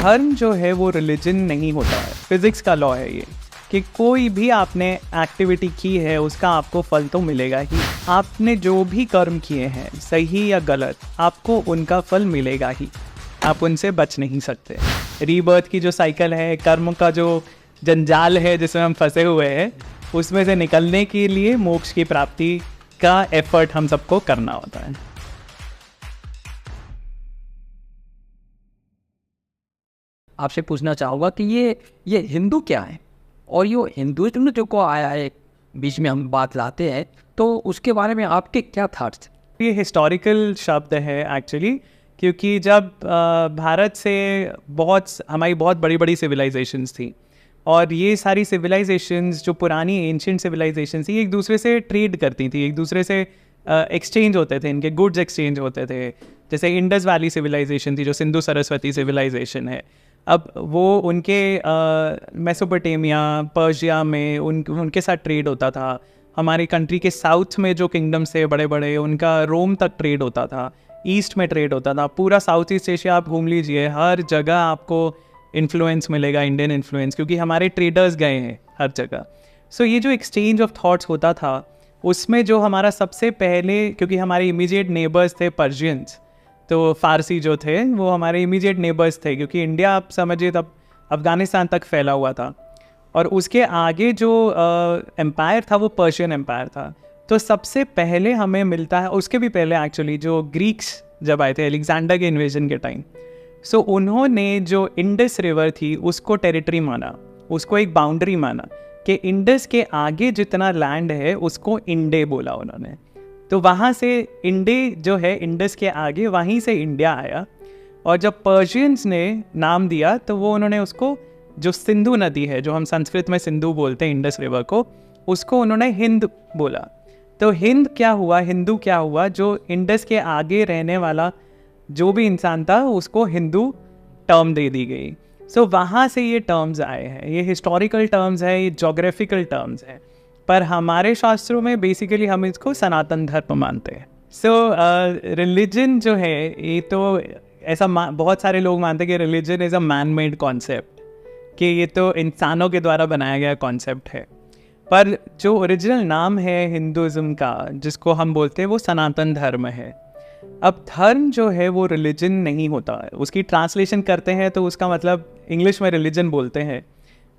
धर्म जो है वो रिलीजन नहीं होता है, फिजिक्स का लॉ है ये कि कोई भी आपने एक्टिविटी की है उसका आपको फल तो मिलेगा ही। आपने जो भी कर्म किए हैं सही या गलत, आपको उनका फल मिलेगा ही, आप उनसे बच नहीं सकते। रीबर्थ की जो साइकिल है, कर्म का जो जंजाल है जिसमें हम फंसे हुए हैं, उसमें से निकलने के लिए मोक्ष की प्राप्ति का एफर्ट हम सबको करना होता है। आपसे पूछना चाहूँगा कि ये हिंदू क्या है, और ये हिंदुइज्म जो को आया है, बीच में हम बात लाते हैं, तो उसके बारे में आपके क्या थॉट्स? ये हिस्टोरिकल शब्द है एक्चुअली, क्योंकि जब भारत से हमारी बहुत बड़ी बड़ी सिविलाइजेशंस थी, और ये सारी सिविलाइजेशंस जो पुरानी एंशिएंट सिविलाइजेशंस थी एक दूसरे से ट्रेड करती थी, एक दूसरे से एक्सचेंज होते थे, इनके गुड्स एक्सचेंज होते थे। जैसे इंडस वैली सिविलाइजेशन थी जो सिंधु सरस्वती सिविलाइजेशन है, अब वो उनके मेसोपोटामिया पर्शिया में उनके साथ ट्रेड होता था। हमारी कंट्री के साउथ में जो किंगडम्स थे बड़े बड़े, उनका रोम तक ट्रेड होता था, ईस्ट में ट्रेड होता था। पूरा साउथ ईस्ट एशिया आप घूम लीजिए, हर जगह आपको इन्फ्लुएंस मिलेगा, इंडियन इन्फ्लुएंस, क्योंकि हमारे ट्रेडर्स गए हैं हर जगह। सो ये जो एक्सचेंज ऑफ थॉट्स होता था, उसमें जो हमारा सबसे पहले, क्योंकि हमारे इमीडिएट नेबर्स थे पर्शियंस, तो फ़ारसी जो थे वो हमारे इमीडिएट नेबर्स थे, क्योंकि इंडिया आप समझिए तब अफ़गानिस्तान तक फैला हुआ था, और उसके आगे जो एम्पायर था वो पर्शियन एम्पायर था। तो सबसे पहले हमें मिलता है, उसके भी पहले एक्चुअली जो ग्रीक्स जब आए थे अलेक्जेंडर के इन्वेजन के टाइम, सो उन्होंने जो इंडस रिवर थी उसको टेरिटरी माना, उसको एक बाउंड्री माना कि इंडस के आगे जितना लैंड है उसको इंडे बोला उन्होंने। तो वहाँ से इंडे जो है, इंडस के आगे, वहीं से इंडिया आया। और जब पर्शियंस ने नाम दिया तो वो उन्होंने उसको, जो सिंधु नदी है, जो हम संस्कृत में सिंधु बोलते हैं इंडस रिवर को, उसको उन्होंने हिंद बोला। तो हिंद क्या हुआ, हिंदू क्या हुआ, जो इंडस के आगे रहने वाला जो भी इंसान था उसको हिंदू टर्म दे दी गई। सो वहाँ से ये टर्म्स आए हैं, ये हिस्टोरिकल टर्म्स है, ये जोग्राफिकल टर्म्स हैं, पर हमारे शास्त्रों में बेसिकली हम इसको सनातन धर्म मानते हैं। सो रिलीजन जो है ये तो ऐसा बहुत सारे लोग मानते हैं कि religion is a man made concept, कि ये तो इंसानों के द्वारा बनाया गया कॉन्सेप्ट है। पर जो ओरिजिनल नाम है हिंदुज़म का, जिसको हम बोलते हैं, वो सनातन धर्म है। अब धर्म जो है वो रिलीजन नहीं होता है, उसकी ट्रांसलेशन करते हैं तो उसका मतलब इंग्लिश में रिलीजन बोलते हैं,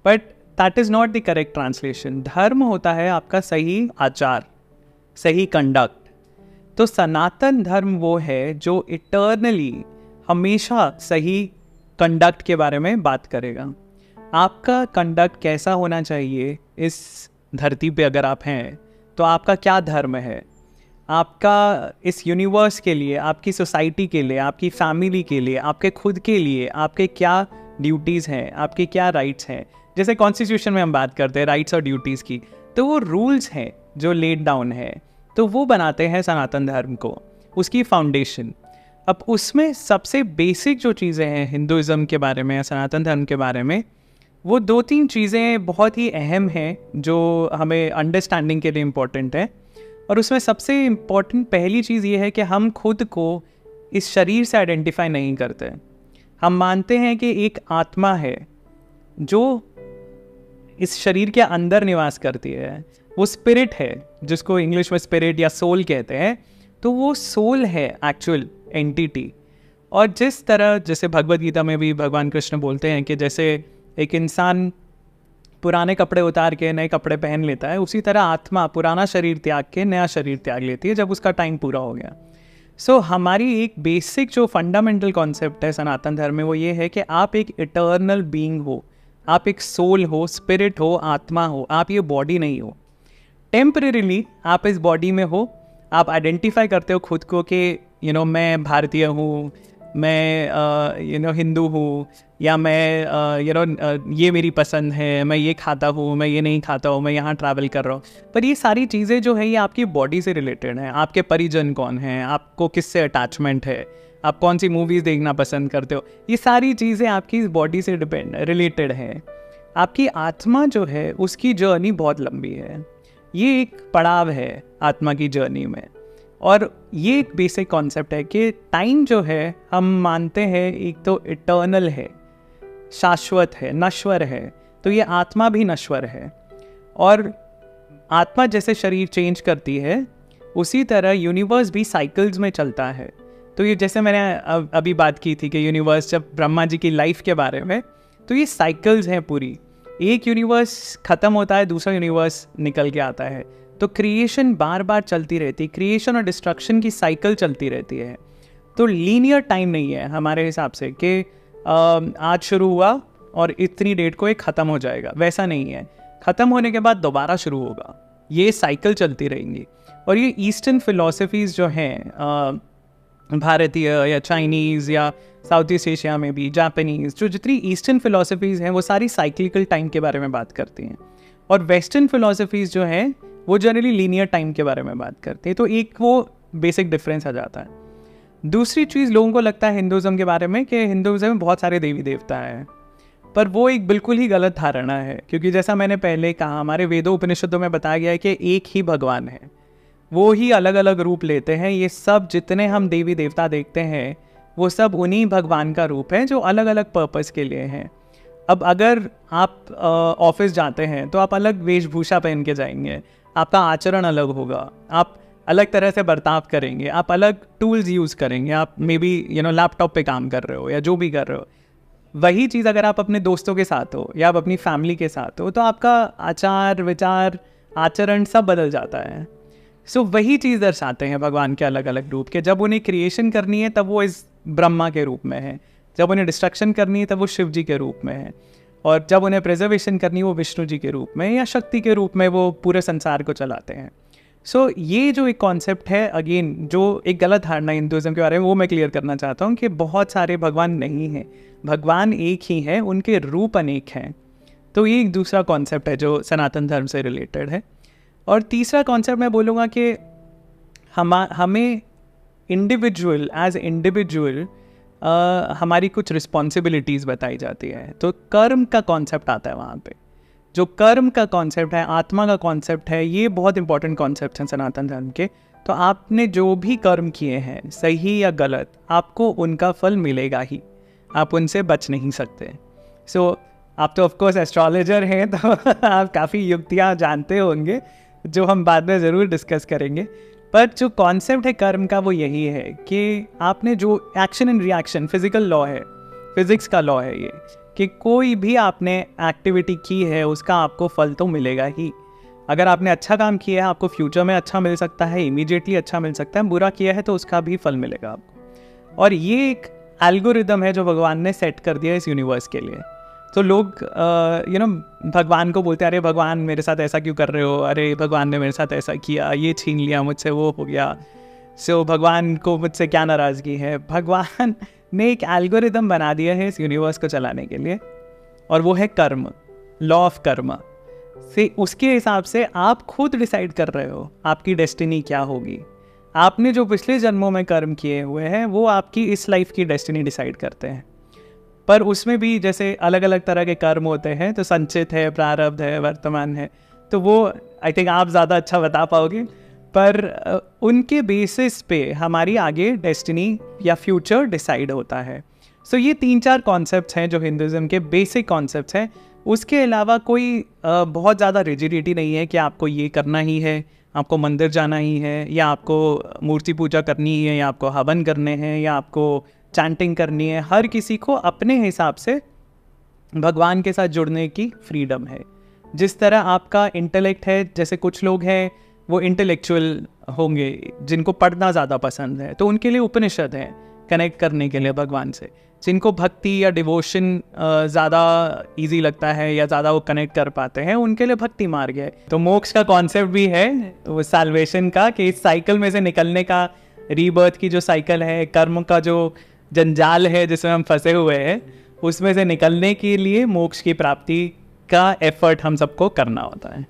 but that is not the correct translation. धर्म होता है आपका सही आचार, सही कंडक्ट। तो सनातन धर्म वो है जो इटर्नली हमेशा सही कंडक्ट के बारे में बात करेगा। आपका कंडक्ट कैसा होना चाहिए इस धरती पे अगर आप हैं, तो आपका क्या धर्म है, आपका इस यूनिवर्स के लिए, आपकी सोसाइटी के लिए, आपकी फैमिली के लिए, आपके खुद के लिए आपके क्या ड्यूटीज़ हैं, आपके क्या राइट्स हैं। जैसे कॉन्स्टिट्यूशन में हम बात करते हैं राइट्स और ड्यूटीज़ की, तो वो रूल्स हैं जो लेड डाउन है, तो वो बनाते हैं सनातन धर्म को, उसकी फाउंडेशन। अब उसमें सबसे बेसिक जो चीज़ें हैं हिंदुज़म के बारे में या सनातन धर्म के बारे में, वो 2-3 चीज़ें बहुत ही अहम हैं जो हमें अंडरस्टैंडिंग के लिए इम्पोर्टेंट है। और उसमें सबसे इम्पॉर्टेंट पहली चीज़ ये है कि हम खुद को इस शरीर से आइडेंटिफाई नहीं करते। हम मानते हैं कि एक आत्मा है जो इस शरीर के अंदर निवास करती है, वो स्पिरिट है, जिसको इंग्लिश में स्पिरिट या सोल कहते हैं। तो वो सोल है एक्चुअल एंटिटी। और जिस तरह, जैसे भगवद गीता में भी भगवान कृष्ण बोलते हैं कि जैसे एक इंसान पुराने कपड़े उतार के नए कपड़े पहन लेता है, उसी तरह आत्मा पुराना शरीर त्याग के नया शरीर त्याग लेती है जब उसका टाइम पूरा हो गया। सो हमारी एक बेसिक जो फंडामेंटल कॉन्सेप्ट है सनातन धर्म में, वो ये है कि आप एक इटर्नल बीइंग हो, आप एक सोल हो, स्पिरिट हो, आत्मा हो, आप ये बॉडी नहीं हो। टेम्परेरीली आप इस बॉडी में हो, आप आइडेंटिफाई करते हो खुद को कि मैं भारतीय हूँ, मैं हिंदू हूँ, या मैं ये मेरी पसंद है, मैं ये खाता हूँ, मैं ये नहीं खाता हूँ, मैं यहाँ ट्रैवल कर रहा हूँ। पर ये सारी चीज़ें जो है ये आपकी बॉडी से रिलेटेड हैं। आपके परिजन कौन हैं, आपको किससे अटैचमेंट है, आप कौन सी मूवीज़ देखना पसंद करते हो, ये सारी चीज़ें आपकी इस बॉडी से रिलेटेड हैं। आपकी आत्मा जो है उसकी जर्नी बहुत लंबी है, ये एक पड़ाव है आत्मा की जर्नी में। और ये एक बेसिक कॉन्सेप्ट है कि टाइम जो है हम मानते हैं एक तो इटर्नल है, शाश्वत है, नश्वर है, तो ये आत्मा भी नश्वर है। और आत्मा जैसे शरीर चेंज करती है, उसी तरह यूनिवर्स भी साइकिल्स में चलता है। तो ये जैसे मैंने अभी बात की थी कि यूनिवर्स, जब ब्रह्मा जी की लाइफ के बारे में, तो ये साइकिल्स हैं पूरी। एक यूनिवर्स ख़त्म होता है, दूसरा यूनिवर्स निकल के आता है। तो क्रिएशन बार बार चलती रहती है, क्रिएशन और डिस्ट्रक्शन की साइकिल चलती रहती है। तो लीनियर टाइम नहीं है हमारे हिसाब से कि आज शुरू हुआ और इतनी डेट को एक ख़त्म हो जाएगा, वैसा नहीं है। ख़त्म होने के बाद दोबारा शुरू होगा, ये साइकिल चलती रहेंगी। और ये ईस्टर्न फिलॉसफीज़ जो हैं, भारतीय या चाइनीज़ या साउथ ईस्ट एशिया में भी जापानीज़, जो जितनी ईस्टर्न फिलॉसफीज़ हैं वो सारी साइक्लिकल टाइम के बारे में बात करती हैं। और वेस्टर्न फिलॉसफीज़ जो हैं वो जनरली लीनियर टाइम के बारे में बात करती हैं। तो एक वो बेसिक डिफरेंस आ जाता है। दूसरी चीज़, लोगों को लगता है हिंदुज़म के बारे में कि हिंदुज़म में बहुत सारे देवी देवता हैं, पर वो एक बिल्कुल ही गलत धारणा है। क्योंकि जैसा मैंने पहले कहा, हमारे वेदों उपनिषदों में बताया गया है कि एक ही भगवान है, वो ही अलग अलग रूप लेते हैं। ये सब जितने हम देवी देवता देखते हैं वो सब उन्हीं भगवान का रूप है जो अलग अलग पर्पस के लिए हैं। अब अगर आप ऑफिस जाते हैं तो आप अलग वेशभूषा पहन के जाएंगे, आपका आचरण अलग होगा, आप अलग तरह से बर्ताव करेंगे, आप अलग टूल्स यूज़ करेंगे। आप मे बी लैपटॉप पे काम कर रहे हो या जो भी कर रहे हो। वही चीज़ अगर आप अपने दोस्तों के साथ हो या आप अपनी फैमिली के साथ हो, तो आपका आचार विचार आचरण सब बदल जाता है। सो वही चीज़ दर्शाते हैं भगवान के अलग अलग रूप के। जब उन्हें क्रिएशन करनी है तब वो इस ब्रह्मा के रूप में है, जब उन्हें डिस्ट्रक्शन करनी है तब वो शिव जी के रूप में है, और जब उन्हें प्रिजर्वेशन करनी है वो विष्णु जी के रूप में या शक्ति के रूप में वो पूरे संसार को चलाते हैं। सो ये जो एक कॉन्सेप्ट है, अगेन जो एक गलत धारणा हिंदुज़म के बारे में, वो मैं क्लियर करना चाहता हूँ कि बहुत सारे भगवान नहीं हैं, भगवान एक ही है, उनके रूप अनेक हैं। तो ये एक दूसरा कॉन्सेप्ट है जो सनातन धर्म से रिलेटेड है। और तीसरा कॉन्सेप्ट मैं बोलूँगा कि हमें इंडिविजुअल एज इंडिविजुअल हमारी कुछ रिस्पॉन्सिबिलिटीज़ बताई जाती है। तो कर्म का कॉन्सेप्ट आता है वहाँ पे। जो कर्म का कॉन्सेप्ट है, आत्मा का कॉन्सेप्ट है, ये बहुत इंपॉर्टेंट कॉन्सेप्ट हैं सनातन धर्म के। तो आपने जो भी कर्म किए हैं, सही या गलत, आपको उनका फल मिलेगा ही, आप उनसे बच नहीं सकते। सो आप तो ऑफकोर्स एस्ट्रोलॉजर हैं, तो आप काफ़ी युक्तियाँ जानते होंगे जो हम बाद में ज़रूर डिस्कस करेंगे। पर जो कॉन्सेप्ट है कर्म का वो यही है कि आपने जो action and reaction, physical law है, फिज़िक्स का लॉ है ये, कि कोई भी आपने एक्टिविटी की है उसका आपको फल तो मिलेगा ही। अगर आपने अच्छा काम किया है आपको फ्यूचर में अच्छा मिल सकता है, इमीडिएटली अच्छा मिल सकता है। बुरा किया है तो उसका भी फल मिलेगा आपको। और ये एक एल्गोरिदम है जो भगवान ने सेट कर दिया इस यूनिवर्स के लिए। तो लोग भगवान को बोलते हैं, अरे भगवान मेरे साथ ऐसा क्यों कर रहे हो, अरे भगवान ने मेरे साथ ऐसा किया, ये छीन लिया मुझसे, वो हो गया। सो भगवान को मुझसे क्या नाराज़गी है। भगवान ने एक एल्गोरिदम बना दिया है इस यूनिवर्स को चलाने के लिए, और वो है कर्म, लॉ ऑफ कर्म से। उसके हिसाब से आप खुद डिसाइड कर रहे हो आपकी डेस्टिनी क्या होगी। आपने जो पिछले जन्मों में कर्म किए हुए हैं वो आपकी इस लाइफ की डेस्टिनी डिसाइड करते हैं। पर उसमें भी जैसे अलग अलग तरह के कर्म होते हैं, तो संचित है, प्रारब्ध है, वर्तमान है, तो वो आई थिंक आप ज़्यादा अच्छा बता पाओगे। पर उनके बेसिस पे हमारी आगे डेस्टिनी या फ्यूचर डिसाइड होता है। सो ये 3-4 कॉन्सेप्ट्स हैं जो हिंदुज़म के बेसिक कॉन्सेप्ट्स हैं। उसके अलावा कोई बहुत ज़्यादा रिजिडिटी नहीं है कि आपको ये करना ही है, आपको मंदिर जाना ही है, या आपको मूर्ति पूजा करनी है, या आपको हवन करने हैं, या आपको चैंटिंग करनी है। हर किसी को अपने हिसाब से भगवान के साथ जुड़ने की फ्रीडम है। जिस तरह आपका इंटेलेक्ट है, जैसे कुछ लोग हैं वो इंटेलेक्चुअल होंगे जिनको पढ़ना ज़्यादा पसंद है, तो उनके लिए उपनिषद है कनेक्ट करने के लिए भगवान से। जिनको भक्ति या डिवोशन ज़्यादा इजी लगता है या ज़्यादा वो कनेक्ट कर पाते हैं, उनके लिए भक्ति मार्ग है। तो मोक्ष का कॉन्सेप्ट भी है, तो सैल्वेशन का, कि इस साइकिल में से निकलने का, रीबर्थ की जो साइकिल है, कर्म का जो जंजाल है जिसमें हम फंसे हुए हैं, उसमें से निकलने के लिए मोक्ष की प्राप्ति का एफर्ट हम सबको करना होता है।